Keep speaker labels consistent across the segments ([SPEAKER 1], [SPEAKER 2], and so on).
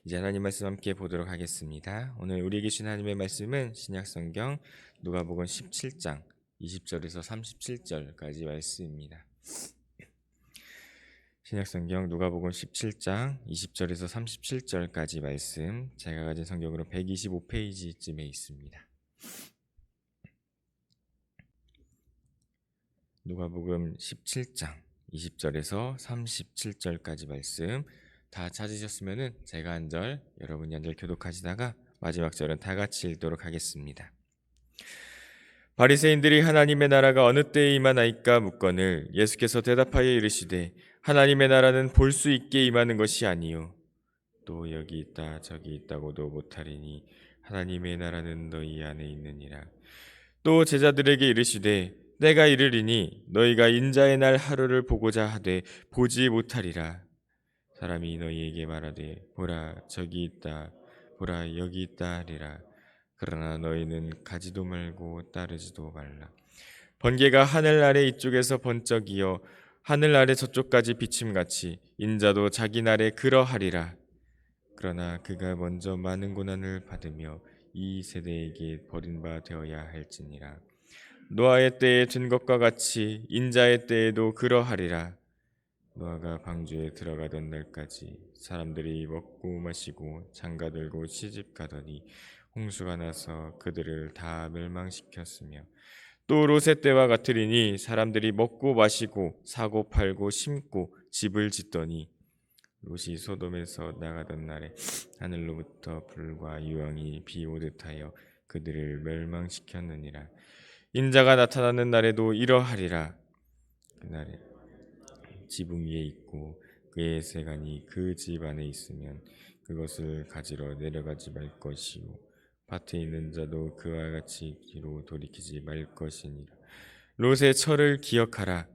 [SPEAKER 1] 이제 하나님 말씀 함께 보도록 하겠습니다. 오늘 우리에게 주신 하나님의 말씀은 신약성경 누가복음 17장 20절에서 37절까지 말씀입니다. 신약성경 누가복음 17장 20절에서 37절까지 말씀, 제가 가진 성경으로 125페이지쯤에 있습니다. 누가복음 17장 20절에서 37절까지 말씀 다 찾으셨으면은 제가 한 절, 여러분이 한 절 교독하시다가 마지막 절은 다 같이 읽도록 하겠습니다. 바리새인들이 하나님의 나라가 어느 때에 임하나이까 묻거늘 예수께서 대답하여 이르시되 하나님의 나라는 볼 수 있게 임하는 것이 아니요 또 여기 있다 저기 있다고도 못하리니 하나님의 나라는 너희 안에 있느니라. 또 제자들에게 이르시되 내가 이르리니 너희가 인자의 날 하루를 보고자 하되 보지 못하리라. 사람이 너희에게 말하되 보라 저기 있다 보라 여기 있다 하리라. 그러나 너희는 가지도 말고 따르지도 말라. 번개가 하늘 아래 이쪽에서 번쩍이어 하늘 아래 저쪽까지 비침같이 인자도 자기 날에 그러하리라. 그러나 그가 먼저 많은 고난을 받으며 이 세대에게 버림바 되어야 할지니라. 노아의 때에 된 것과 같이 인자의 때에도 그러하리라. 노아가 방주에 들어가던 날까지 사람들이 먹고 마시고 장가들고 시집가더니 홍수가 나서 그들을 다 멸망시켰으며 또 롯의 때와 같으리니 사람들이 먹고 마시고 사고 팔고 심고 집을 짓더니 롯이 소돔에서 나가던 날에 하늘로부터 불과 유황이 비 오듯 하여 그들을 멸망시켰느니라. 인자가 나타나는 날에도 이러하리라. 그날에 지붕 위에 있고 그의 세간이 그 집 안에 있으면 그것을 가지러 내려가지 말 것이요 밭에 있는 자도 그와 같이 뒤로 돌이키지 말 것이니라. 롯의 철을 기억하라.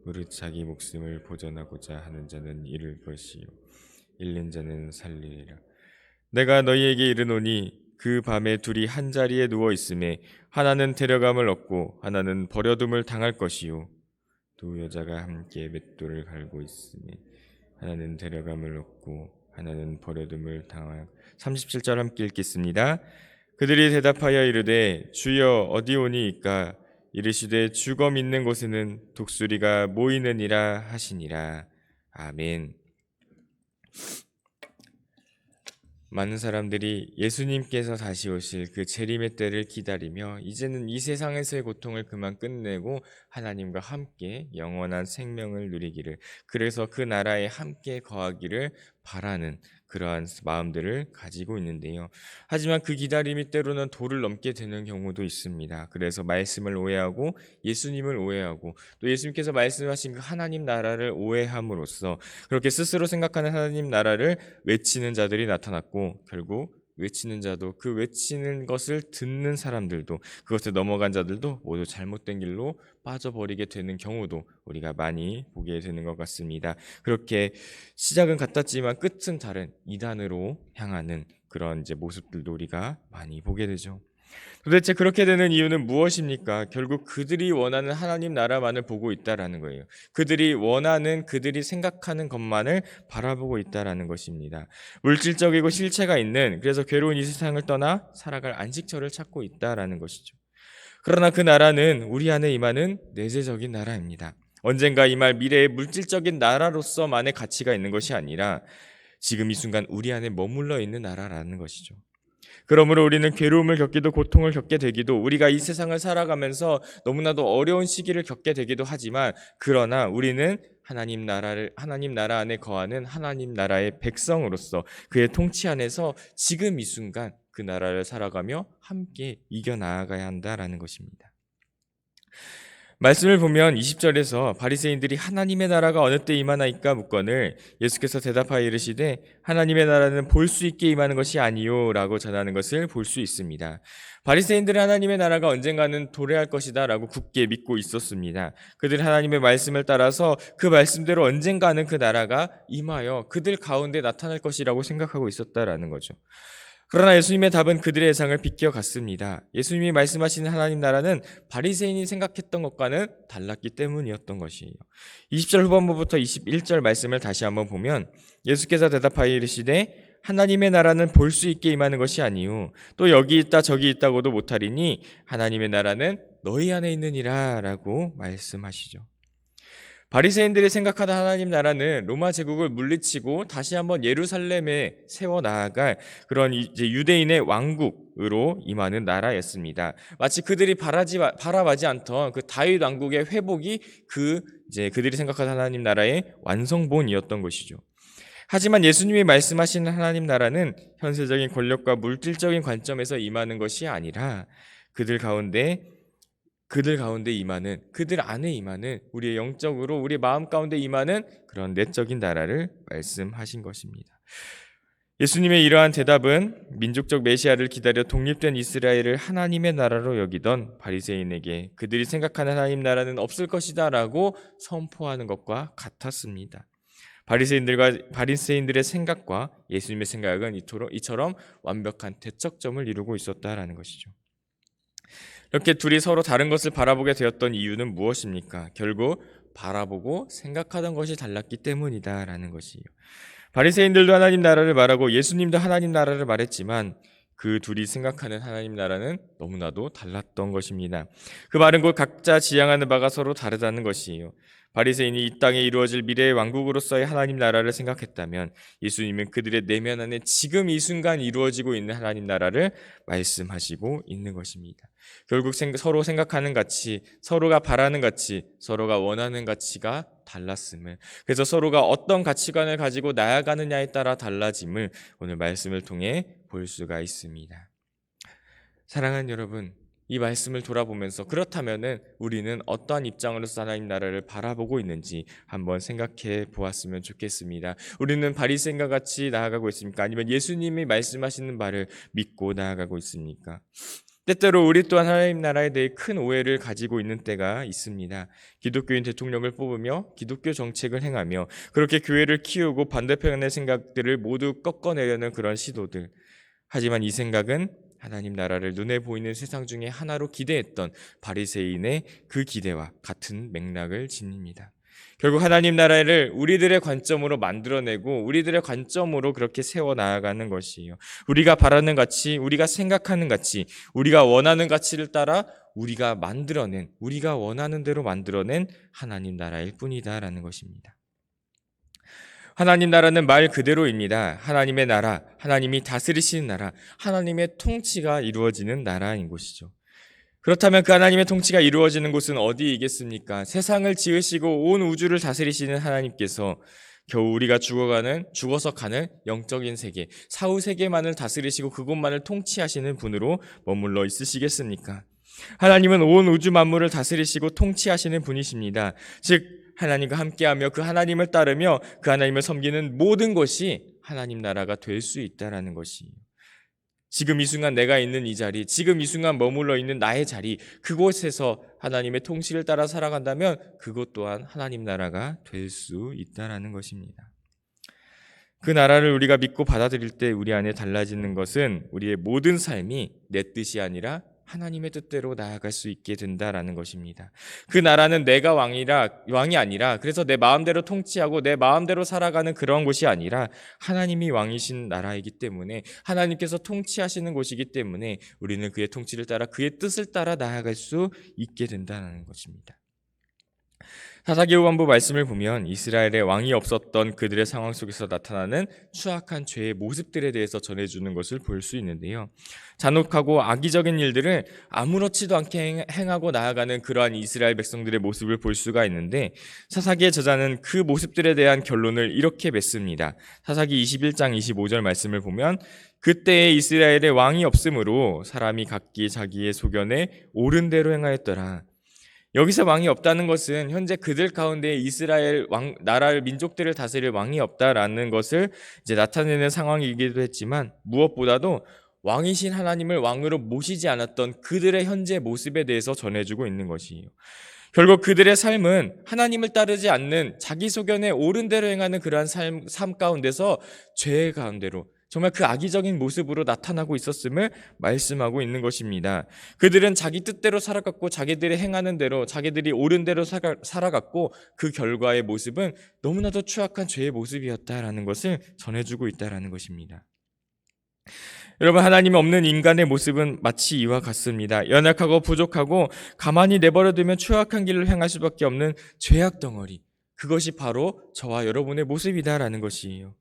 [SPEAKER 1] 무릇 자기 목숨을 보전하고자 하는 자는 잃을 것이요 잃는 자는 살리리라. 내가 너희에게 이르노니 그 밤에 둘이 한 자리에 누워 있음에 하나는 데려감을 얻고 하나는 버려둠을 당할 것이요 두 여자가 함께 맷돌을 갈고 있음에 하나는 데려감을 얻고 하나는 버려둠을 당할. 37절 함께 읽겠습니다. 그들이 대답하여 이르되 주여 어디 오니이까? 이르시되 주검 있는 곳에는 독수리가 모이느니라 하시니라. 아멘. 많은 사람들이 예수님께서 다시 오실 그 재림의 때를 기다리며 이제는 이 세상에서의 고통을 그만 끝내고 하나님과 함께 영원한 생명을 누리기를, 그래서 그 나라에 함께 거하기를 바라는 그러한 마음들을 가지고 있는데요. 하지만 그 기다림이 때로는 도를 넘게 되는 경우도 있습니다. 그래서 말씀을 오해하고 예수님을 오해하고 또 예수님께서 말씀하신 그 하나님 나라를 오해함으로써 그렇게 스스로 생각하는 하나님 나라를 외치는 자들이 나타났고, 결국 외치는 자도 그 외치는 것을 듣는 사람들도 그것에 넘어간 자들도 모두 잘못된 길로 빠져버리게 되는 경우도 우리가 많이 보게 되는 것 같습니다. 그렇게 시작은 같았지만 끝은 다른 이단으로 향하는 그런 이제 모습들도 우리가 많이 보게 되죠. 도대체 그렇게 되는 이유는 무엇입니까? 결국 그들이 원하는 하나님 나라만을 보고 있다라는 거예요. 그들이 원하는, 그들이 생각하는 것만을 바라보고 있다라는 것입니다. 물질적이고 실체가 있는, 그래서 괴로운 이 세상을 떠나 살아갈 안식처를 찾고 있다라는 것이죠. 그러나 그 나라는 우리 안에 임하는 내재적인 나라입니다. 언젠가 임할 미래의 물질적인 나라로서만의 가치가 있는 것이 아니라 지금 이 순간 우리 안에 머물러 있는 나라라는 것이죠. 그러므로 우리는 괴로움을 겪기도 고통을 겪게 되기도, 우리가 이 세상을 살아가면서 너무나도 어려운 시기를 겪게 되기도 하지만, 그러나 우리는 하나님 나라 안에 거하는 하나님 나라의 백성으로서 그의 통치 안에서 지금 이 순간 그 나라를 살아가며 함께 이겨나가야 한다라는 것입니다. 말씀을 보면 20절에서 바리새인들이 하나님의 나라가 어느 때 임하나이까 묻거늘 예수께서 대답하여 이르시되 하나님의 나라는 볼 수 있게 임하는 것이 아니요 라고 전하는 것을 볼 수 있습니다. 바리새인들은 하나님의 나라가 언젠가는 도래할 것이다 라고 굳게 믿고 있었습니다. 그들은 하나님의 말씀을 따라서 그 말씀대로 언젠가는 그 나라가 임하여 그들 가운데 나타날 것이라고 생각하고 있었다라는 거죠. 그러나 예수님의 답은 그들의 예상을 비껴갔습니다. 예수님이 말씀하시는 하나님 나라는 바리새인이 생각했던 것과는 달랐기 때문이었던 것이에요. 20절 후반부부터 21절 말씀을 다시 한번 보면 예수께서 대답하여 이르시되 하나님의 나라는 볼 수 있게 임하는 것이 아니요 또 여기 있다 저기 있다고도 못하리니 하나님의 나라는 너희 안에 있느니라 라고 말씀하시죠. 바리새인들이 생각하던 하나님 나라는 로마 제국을 물리치고 다시 한번 예루살렘에 세워 나아갈 그런 이제 유대인의 왕국으로 임하는 나라였습니다. 마치 그들이 바라봐지 않던 그 다윗 왕국의 회복이 이제 그들이 생각하던 하나님 나라의 완성본이었던 것이죠. 하지만 예수님이 말씀하시는 하나님 나라는 현세적인 권력과 물질적인 관점에서 임하는 것이 아니라 그들 가운데 임하는, 그들 안에 임하는, 우리의 영적으로 우리 마음 가운데 임하는 그런 내적인 나라를 말씀하신 것입니다. 예수님의 이러한 대답은 민족적 메시아를 기다려 독립된 이스라엘을 하나님의 나라로 여기던 바리새인에게 그들이 생각하는 하나님 나라는 없을 것이다 라고 선포하는 것과 같았습니다. 바리새인들의 생각과 예수님의 생각은 이처럼 완벽한 대척점을 이루고 있었다라는 것이죠. 이렇게 둘이 서로 다른 것을 바라보게 되었던 이유는 무엇입니까? 결국 바라보고 생각하던 것이 달랐기 때문이다라는 것이에요. 바리새인들도 하나님 나라를 말하고 예수님도 하나님 나라를 말했지만 그 둘이 생각하는 하나님 나라는 너무나도 달랐던 것입니다. 그 말은 곧 각자 지향하는 바가 서로 다르다는 것이에요. 바리새인이 이 땅에 이루어질 미래의 왕국으로서의 하나님 나라를 생각했다면 예수님은 그들의 내면 안에 지금 이 순간 이루어지고 있는 하나님 나라를 말씀하시고 있는 것입니다. 결국 서로 생각하는 가치, 서로가 바라는 가치, 서로가 원하는 가치가 달랐음을, 그래서 서로가 어떤 가치관을 가지고 나아가느냐에 따라 달라짐을 오늘 말씀을 통해 볼 수가 있습니다. 사랑하는 여러분, 이 말씀을 돌아보면서 그렇다면은 우리는 어떠한 입장으로서 하나님 나라를 바라보고 있는지 한번 생각해 보았으면 좋겠습니다. 우리는 바리새인과 같이 나아가고 있습니까? 아니면 예수님이 말씀하시는 바를 믿고 나아가고 있습니까? 때때로 우리 또한 하나님 나라에 대해 큰 오해를 가지고 있는 때가 있습니다. 기독교인 대통령을 뽑으며 기독교 정책을 행하며 그렇게 교회를 키우고 반대편의 생각들을 모두 꺾어내려는 그런 시도들. 하지만 이 생각은 하나님 나라를 눈에 보이는 세상 중에 하나로 기대했던 바리새인의 그 기대와 같은 맥락을 지닙니다. 결국 하나님 나라를 우리들의 관점으로 만들어내고 우리들의 관점으로 그렇게 세워 나아가는 것이에요. 우리가 바라는 가치, 우리가 생각하는 가치, 우리가 원하는 가치를 따라 우리가 원하는 대로 만들어낸 하나님 나라일 뿐이다라는 것입니다. 하나님 나라는 말 그대로입니다. 하나님의 나라, 하나님이 다스리시는 나라, 하나님의 통치가 이루어지는 나라인 곳이죠. 그렇다면 그 하나님의 통치가 이루어지는 곳은 어디이겠습니까? 세상을 지으시고 온 우주를 다스리시는 하나님께서 겨우 우리가 죽어서 가는 영적인 세계, 사후 세계만을 다스리시고 그곳만을 통치하시는 분으로 머물러 있으시겠습니까? 하나님은 온 우주 만물을 다스리시고 통치하시는 분이십니다. 즉 하나님과 함께하며 그 하나님을 따르며 그 하나님을 섬기는 모든 것이 하나님 나라가 될 수 있다라는 것이에요. 지금 이 순간 내가 있는 이 자리, 지금 이 순간 머물러 있는 나의 자리, 그곳에서 하나님의 통치를 따라 살아간다면 그것 또한 하나님 나라가 될 수 있다라는 것입니다. 그 나라를 우리가 믿고 받아들일 때 우리 안에 달라지는 것은 우리의 모든 삶이 내 뜻이 아니라 하나님의 뜻대로 나아갈 수 있게 된다라는 것입니다. 그 나라는 내가 왕이 아니라 그래서 내 마음대로 통치하고 내 마음대로 살아가는 그런 곳이 아니라 하나님이 왕이신 나라이기 때문에 하나님께서 통치하시는 곳이기 때문에 우리는 그의 통치를 따라 그의 뜻을 따라 나아갈 수 있게 된다는 것입니다. 사사기후반부 말씀을 보면 이스라엘에 왕이 없었던 그들의 상황 속에서 나타나는 추악한 죄의 모습들에 대해서 전해주는 것을 볼 수 있는데요. 잔혹하고 악의적인 일들을 아무렇지도 않게 행하고 나아가는 그러한 이스라엘 백성들의 모습을 볼 수가 있는데 사사기의 저자는 그 모습들에 대한 결론을 이렇게 맺습니다. 사사기 21장 25절 말씀을 보면 그때에 이스라엘에 왕이 없으므로 사람이 각기 자기의 소견에 옳은 대로 행하였더라. 여기서 왕이 없다는 것은 현재 그들 가운데 이스라엘 나라를 민족들을 다스릴 왕이 없다라는 것을 이제 나타내는 상황이기도 했지만 무엇보다도 왕이신 하나님을 왕으로 모시지 않았던 그들의 현재 모습에 대해서 전해주고 있는 것이에요. 결국 그들의 삶은 하나님을 따르지 않는 자기 소견에 옳은 대로 행하는 그러한 삶 가운데서 죄 가운데로 정말 그 악의적인 모습으로 나타나고 있었음을 말씀하고 있는 것입니다. 그들은 자기 뜻대로 살아갔고 자기들이 행하는 대로 자기들이 옳은 대로 살아갔고 그 결과의 모습은 너무나도 추악한 죄의 모습이었다라는 것을 전해주고 있다라는 것입니다. 여러분, 하나님 없는 인간의 모습은 마치 이와 같습니다. 연약하고 부족하고 가만히 내버려두면 추악한 길을 행할 수밖에 없는 죄악 덩어리. 그것이 바로 저와 여러분의 모습이다라는 것이에요.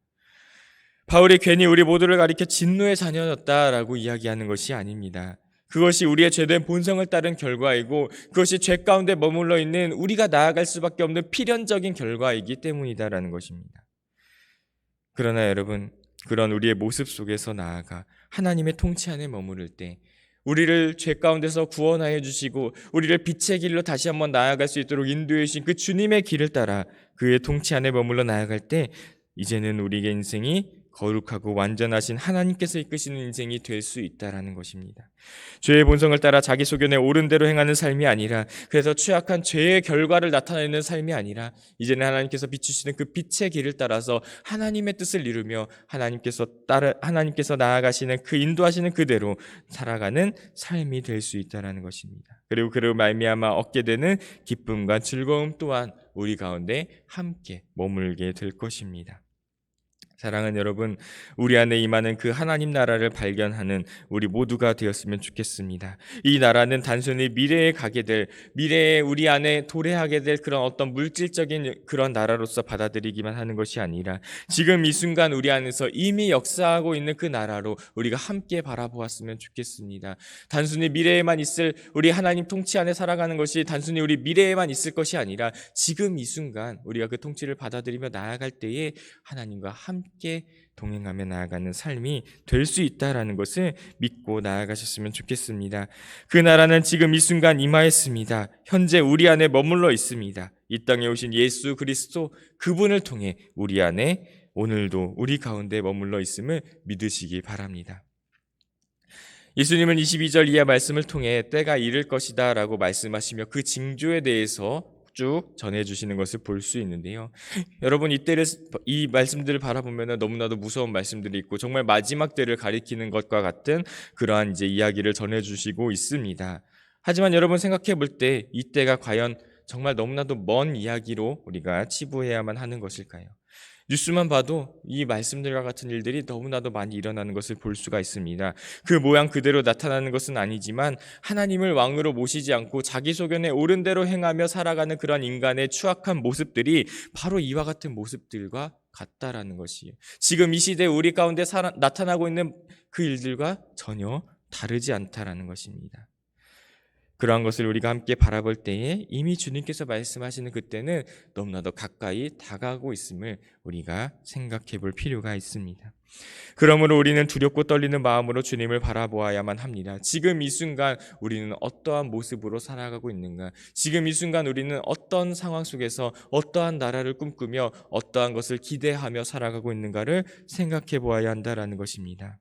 [SPEAKER 1] 바울이 괜히 우리 모두를 가리켜 진노의 자녀였다라고 이야기하는 것이 아닙니다. 그것이 우리의 죄된 본성을 따른 결과이고 그것이 죄 가운데 머물러 있는 우리가 나아갈 수밖에 없는 필연적인 결과이기 때문이다라는 것입니다. 그러나 여러분, 그런 우리의 모습 속에서 나아가 하나님의 통치 안에 머무를 때 우리를 죄 가운데서 구원하여 주시고 우리를 빛의 길로 다시 한번 나아갈 수 있도록 인도해 주신 그 주님의 길을 따라 그의 통치 안에 머물러 나아갈 때 이제는 우리의 인생이 거룩하고 완전하신 하나님께서 이끄시는 인생이 될 수 있다라는 것입니다. 죄의 본성을 따라 자기 소견에 옳은 대로 행하는 삶이 아니라, 그래서 취약한 죄의 결과를 나타내는 삶이 아니라 이제는 하나님께서 비추시는 그 빛의 길을 따라서 하나님의 뜻을 이루며 하나님께서 나아가시는 그 인도하시는 그대로 살아가는 삶이 될 수 있다라는 것입니다. 그리고 그로 말미암아 얻게 되는 기쁨과 즐거움 또한 우리 가운데 함께 머물게 될 것입니다. 사랑하는 여러분, 우리 안에 임하는 그 하나님 나라를 발견하는 우리 모두가 되었으면 좋겠습니다. 이 나라는 단순히 미래에 우리 안에 도래하게 될 그런 어떤 물질적인 그런 나라로서 받아들이기만 하는 것이 아니라 지금 이 순간 우리 안에서 이미 역사하고 있는 그 나라로 우리가 함께 바라보았으면 좋겠습니다. 단순히 미래에만 있을 우리 하나님 통치 안에 살아가는 것이 단순히 우리 미래에만 있을 것이 아니라 지금 이 순간 우리가 그 통치를 받아들이며 나아갈 때에 하나님과 함께 동행하며 나아가는 삶이 될 수 있다라는 것을 믿고 나아가셨으면 좋겠습니다. 그 나라는 지금 이 순간 임하였습니다. 현재 우리 안에 머물러 있습니다. 이 땅에 오신 예수 그리스도 그분을 통해 우리 안에 오늘도 우리 가운데 머물러 있음을 믿으시기 바랍니다. 예수님은 22절 이하 말씀을 통해 때가 이를 것이다 라고 말씀하시며 그 징조에 대해서 쭉 전해주시는 것을 볼 수 있는데요. 여러분, 이 말씀들을 바라보면 너무나도 무서운 말씀들이 있고 정말 마지막 때를 가리키는 것과 같은 그러한 이제 이야기를 전해주시고 있습니다. 하지만 여러분, 생각해 볼 때 이때가 과연 정말 너무나도 먼 이야기로 우리가 치부해야만 하는 것일까요? 뉴스만 봐도 이 말씀들과 같은 일들이 너무나도 많이 일어나는 것을 볼 수가 있습니다. 그 모양 그대로 나타나는 것은 아니지만 하나님을 왕으로 모시지 않고 자기 소견에 옳은 대로 행하며 살아가는 그런 인간의 추악한 모습들이 바로 이와 같은 모습들과 같다라는 것이에요. 지금 이 시대에 우리 가운데 나타나고 있는 그 일들과 전혀 다르지 않다라는 것입니다. 그러한 것을 우리가 함께 바라볼 때에 이미 주님께서 말씀하시는 그때는 너무나도 가까이 다가오고 있음을 우리가 생각해 볼 필요가 있습니다. 그러므로 우리는 두렵고 떨리는 마음으로 주님을 바라보아야만 합니다. 지금 이 순간 우리는 어떠한 모습으로 살아가고 있는가? 지금 이 순간 우리는 어떤 상황 속에서 어떠한 나라를 꿈꾸며 어떠한 것을 기대하며 살아가고 있는가를 생각해 보아야 한다라는 것입니다.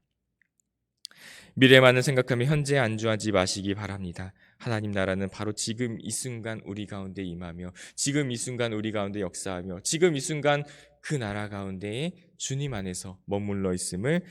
[SPEAKER 1] 미래만을 생각하며 현재에 안주하지 마시기 바랍니다. 하나님 나라는 바로 지금 이 순간 우리 가운데 임하며 지금 이 순간 우리 가운데 역사하며 지금 이 순간 그 나라 가운데에 주님 안에서 머물러 있음을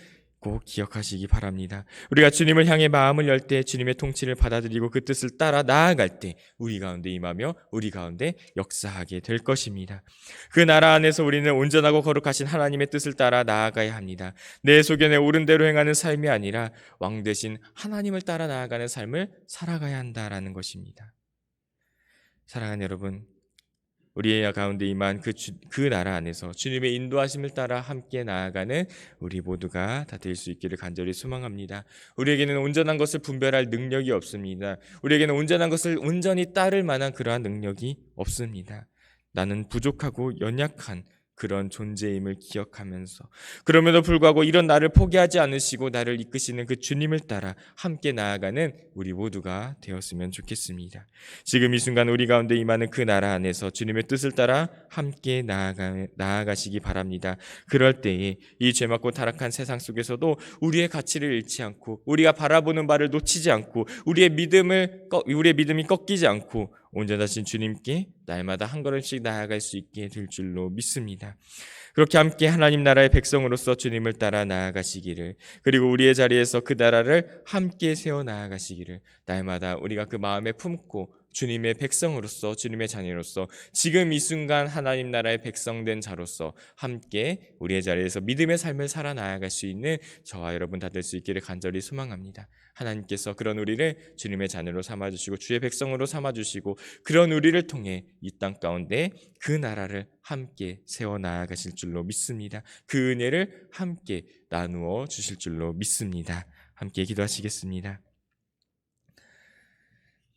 [SPEAKER 1] 꼭 기억하시기 바랍니다. 우리가 주님을 향해 마음을 열 때 주님의 통치를 받아들이고 그 뜻을 따라 나아갈 때 우리 가운데 임하며 우리 가운데 역사하게 될 것입니다. 그 나라 안에서 우리는 온전하고 거룩하신 하나님의 뜻을 따라 나아가야 합니다. 내 소견에 옳은 대로 행하는 삶이 아니라 왕 대신 하나님을 따라 나아가는 삶을 살아가야 한다라는 것입니다. 사랑하는 여러분, 우리의 가운데 임한 그 나라 안에서 주님의 인도하심을 따라 함께 나아가는 우리 모두가 다 될 수 있기를 간절히 소망합니다. 우리에게는 온전한 것을 분별할 능력이 없습니다. 우리에게는 온전한 것을 온전히 따를 만한 그러한 능력이 없습니다. 나는 부족하고 연약한 그런 존재임을 기억하면서 그럼에도 불구하고 이런 나를 포기하지 않으시고 나를 이끄시는 그 주님을 따라 함께 나아가는 우리 모두가 되었으면 좋겠습니다. 지금 이 순간 우리 가운데 임하는 그 나라 안에서 주님의 뜻을 따라 함께 나아가시기 바랍니다. 그럴 때에 이 죄맞고 타락한 세상 속에서도 우리의 가치를 잃지 않고 우리가 바라보는 바를 놓치지 않고 우리의 믿음이 꺾이지 않고 온전하신 주님께 날마다 한 걸음씩 나아갈 수 있게 될 줄로 믿습니다. 그렇게 함께 하나님 나라의 백성으로서 주님을 따라 나아가시기를, 그리고 우리의 자리에서 그 나라를 함께 세워 나아가시기를 날마다 우리가 그 마음에 품고 주님의 백성으로서, 주님의 자녀로서, 지금 이 순간 하나님 나라의 백성된 자로서 함께 우리의 자리에서 믿음의 삶을 살아나갈 수 있는 저와 여러분 다 될 수 있기를 간절히 소망합니다. 하나님께서 그런 우리를 주님의 자녀로 삼아주시고 주의 백성으로 삼아주시고 그런 우리를 통해 이 땅 가운데 그 나라를 함께 세워나가실 줄로 믿습니다. 그 은혜를 함께 나누어 주실 줄로 믿습니다. 함께 기도하시겠습니다.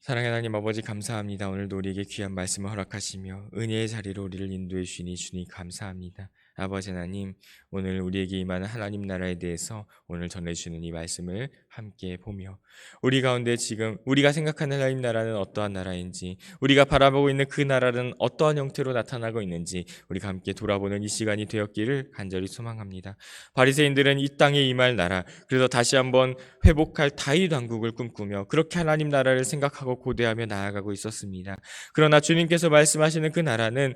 [SPEAKER 1] 사랑의 하나님 아버지 감사합니다. 오늘도 우리에게 귀한 말씀을 허락하시며 은혜의 자리로 우리를 인도해 주시니 주님 감사합니다. 아버지 하나님, 오늘 우리에게 임하는 하나님 나라에 대해서 오늘 전해주시는 이 말씀을 함께 보며 우리 가운데 지금 우리가 생각하는 하나님 나라는 어떠한 나라인지, 우리가 바라보고 있는 그 나라는 어떠한 형태로 나타나고 있는지 우리가 함께 돌아보는 이 시간이 되었기를 간절히 소망합니다. 바리새인들은 이 땅에 임할 나라, 그래서 다시 한번 회복할 다윗 왕국을 꿈꾸며 그렇게 하나님 나라를 생각하고 고대하며 나아가고 있었습니다. 그러나 주님께서 말씀하시는 그 나라는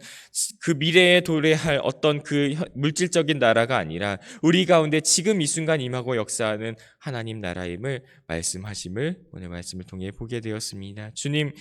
[SPEAKER 1] 그 미래에 도래할 어떤 그 물질적인 나라가 아니라 우리 가운데 지금 이 순간 임하고 역사하는 하나님 나라임을 말씀하심을 오늘 말씀을 통해 보게 되었습니다. 주님,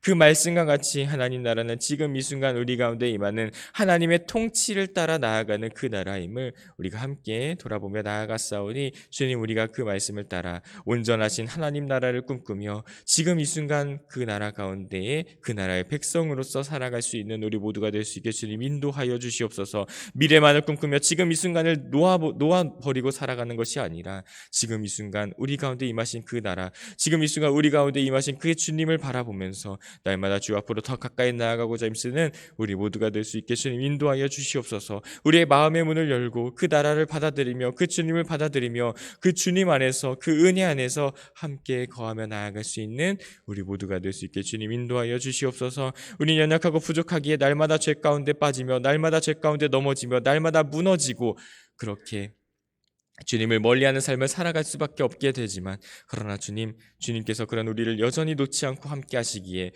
[SPEAKER 1] 그 말씀과 같이 하나님 나라는 지금 이 순간 우리 가운데 임하는 하나님의 통치를 따라 나아가는 그 나라임을 우리가 함께 돌아보며 나아갔사오니 주님, 우리가 그 말씀을 따라 온전하신 하나님 나라를 꿈꾸며 지금 이 순간 그 나라 가운데에 그 나라의 백성으로서 살아갈 수 있는 우리 모두가 될 수 있게 주님 인도하여 주시옵소서. 미래만을 꿈꾸며 지금 이 순간을 놓아버리고 살아가는 것이 아니라 지금 이 순간 우리 가운데 임하신 그 나라, 지금 이 순간 우리 가운데 임하신 그 주님을 바라보면서 날마다 주 앞으로 더 가까이 나아가고자 힘쓰는 우리 모두가 될 수 있게 주님 인도하여 주시옵소서. 우리의 마음의 문을 열고 그 나라를 받아들이며 그 주님을 받아들이며 그 주님 안에서 그 은혜 안에서 함께 거하며 나아갈 수 있는 우리 모두가 될 수 있게 주님 인도하여 주시옵소서. 우리 연약하고 부족하기에 날마다 죄 가운데 빠지며 날마다 죄 가운데 넘어지며 날마다 무너지고 그렇게 주님을 멀리하는 삶을 살아갈 수밖에 없게 되지만, 그러나 주님께서 그런 우리를 여전히 놓지 않고 함께 하시기에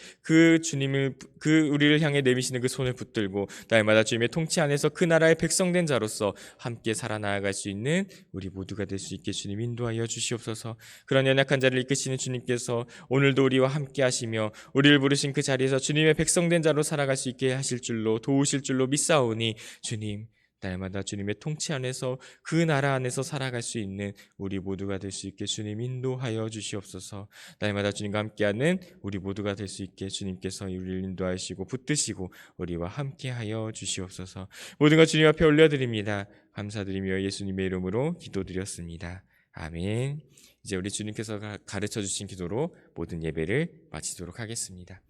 [SPEAKER 1] 우리를 향해 내미시는 그 손을 붙들고 날마다 주님의 통치 안에서 그 나라의 백성된 자로서 함께 살아나갈 수 있는 우리 모두가 될 수 있게 주님 인도하여 주시옵소서. 그런 연약한 자를 이끄시는 주님께서 오늘도 우리와 함께 하시며 우리를 부르신 그 자리에서 주님의 백성된 자로 살아갈 수 있게 하실 줄로 도우실 줄로 믿사오니 주님, 날마다 주님의 통치 안에서 그 나라 안에서 살아갈 수 있는 우리 모두가 될 수 있게 주님 인도하여 주시옵소서. 날마다 주님과 함께하는 우리 모두가 될 수 있게 주님께서 우리를 인도하시고 붙드시고 우리와 함께하여 주시옵소서. 모든 것 주님 앞에 올려드립니다. 감사드리며 예수님의 이름으로 기도드렸습니다. 아멘. 이제 우리 주님께서 가르쳐 주신 기도로 모든 예배를 마치도록 하겠습니다.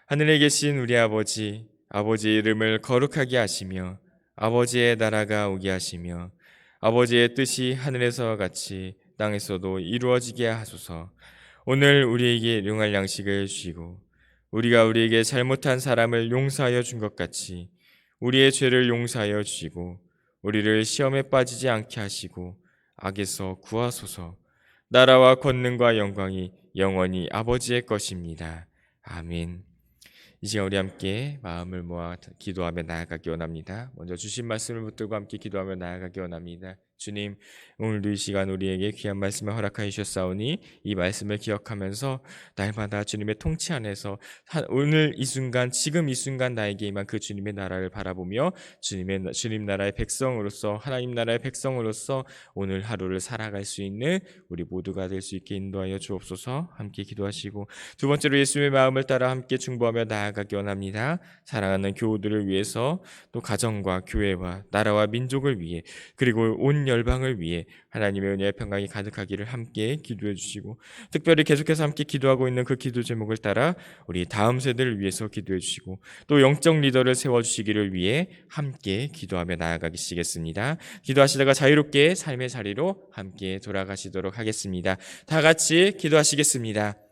[SPEAKER 1] 하늘에 계신 우리 아버지, 아버지의 이름을 거룩하게 하시며 아버지의 나라가 오게 하시며 아버지의 뜻이 하늘에서 같이 땅에서도 이루어지게 하소서. 오늘 우리에게 일용할 양식을 주시고 우리가 우리에게 잘못한 사람을 용서하여 준 것 같이 우리의 죄를 용서하여 주시고 우리를 시험에 빠지지 않게 하시고 악에서 구하소서. 나라와 권능과 영광이 영원히 아버지의 것입니다. 아멘. 이 시간 우리 함께 마음을 모아 기도하며 나아가기 원합니다. 먼저 주신 말씀을 붙들고 함께 기도하며 나아가기 원합니다. 주님, 오늘도 이 시간 우리에게 귀한 말씀을 허락하여 주셨사오니 이 말씀을 기억하면서 날마다 주님의 통치 안에서 오늘 이 순간, 지금 이 순간 나에게 임한 그 주님의 나라를 바라보며 주님 나라의 백성으로서, 하나님 나라의 백성으로서 오늘 하루를 살아갈 수 있는 우리 모두가 될 수 있게 인도하여 주옵소서. 함께 기도하시고 두 번째로 예수님의 마음을 따라 함께 중보하며 나아가기 원합니다. 사랑하는 교우들을 위해서 또 가정과 교회와 나라와 민족을 위해 그리고 온 열방을 위해 하나님의 은혜의 평강이 가득하기를 함께 기도해 주시고 특별히 계속해서 함께 기도하고 있는 그 기도 제목을 따라 우리 다음 세대를 위해서 기도해 주시고 또 영적 리더를 세워주시기를 위해 함께 기도하며 나아가시겠습니다. 기도하시다가 자유롭게 삶의 자리로 함께 돌아가시도록 하겠습니다. 다 같이 기도하시겠습니다.